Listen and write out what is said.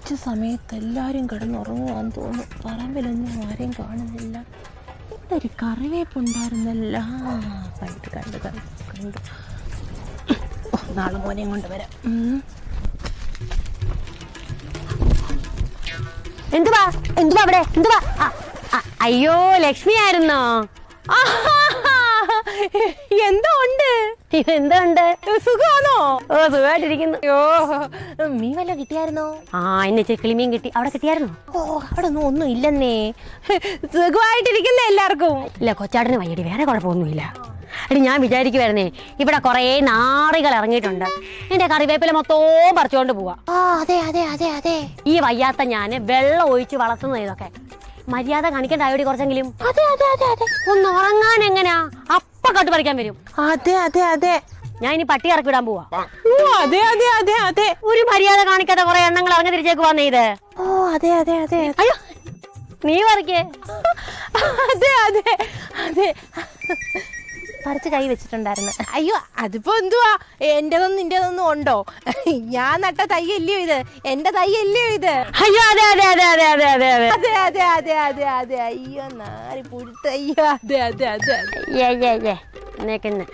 ഉച്ച സമയത്ത് എല്ലാവരും കിടന്നുറങ്ങുവാന്ന് തോന്നുന്നു. പറമ്പിലൊന്നും ആരെയും കാണുന്നില്ല. ഇവിടെ ഒരു കറിവേപ്പുണ്ടായിരുന്നല്ല. കണ്ടു കണ്ടു കണ്ടു കണ്ടു. നാളെ മോനെയും കൊണ്ട് വരാം. എന്തുവാ എന്തുവാ അവിടെ എന്തുവാ? അയ്യോ ലക്ഷ്മി ആയിരുന്നോ? എന്തോ ഉണ്ട്. എന്തോ ഉണ്ട്? സുഖമാണോ? ഓ സുഖമായിട്ടിരിക്കുന്നു. അയ്യോ മീൻ വല്ല കിട്ടിയായിരുന്നോ? ഇന്ന് കിളിമീൻ കിട്ടി. അവിടെ കിട്ടിയായിരുന്നോ? അവിടെ ഒന്നും ഇല്ലെന്നേ. സുഖമായിട്ടിരിക്കുന്നേ എല്ലാവർക്കും. ഇല്ല കൊച്ചാട്ടന് വയ്യടി, വേറെ കുഴപ്പമൊന്നുമില്ല. അടി ഞാൻ വിചാരിക്കുവായിരുന്നേ, ഇവിടെ കുറേ നാറികൾ ഇറങ്ങിയിട്ടുണ്ട്. എന്റെ കറിവേപ്പില മൊത്തവും പറിച്ചുകൊണ്ട് പോവാ. അതെ അതെ അതെ അതെ. ഈ വയ്യാത്ത ഞാന് വെള്ളം ഒഴിച്ച് വളർത്തുന്നത് ഇതൊക്കെ മര്യാദ കാണിക്കണ്ടായോടി കുറച്ചെങ്കിലും. അതെ അതെ അതെ അതെ. ഒന്ന് ഉറങ്ങാൻ എങ്ങനെയാ? അപ്പ കട്ട് പറിക്കാൻ വരും. അതെ അതെ അതെ. ഞാൻ ഇനി പട്ടി ഇറക്കി വിടാൻ പോവാ. അതെ അതെ അതെ അതെ. ഒരു മര്യാദ കാണിക്കാത്ത കുറെ എണ്ണങ്ങൾ ഇറങ്ങി തിരിച്ചേക്ക് വന്നേ ഇത്. അതെ അതെ അതെ. അയ്യോ നീ പറിക്കേ. അതെ അതെ അതെ. പറിച്ച് കൈ വെച്ചിട്ടുണ്ടായിരുന്നു. അയ്യോ അതിപ്പോ എന്തുവാ, എന്റേതൊന്നും നിന്റേതൊന്നും ഉണ്ടോ? ഞാൻ നട്ട തയ്യല്ലയോ ഇത്, എന്റെ തയ്യല്ലയോ ഇത്. അയ്യോ അതെ അതെ അതെ അതെ അതെ അതെ അതെ അതെ അതെ അതെ അതെ അതെ. അയ്യോ നാരി പുഴുത്ത. അയ്യോ അതെ അതെ അതെ. എന്നേക്കെന്ന്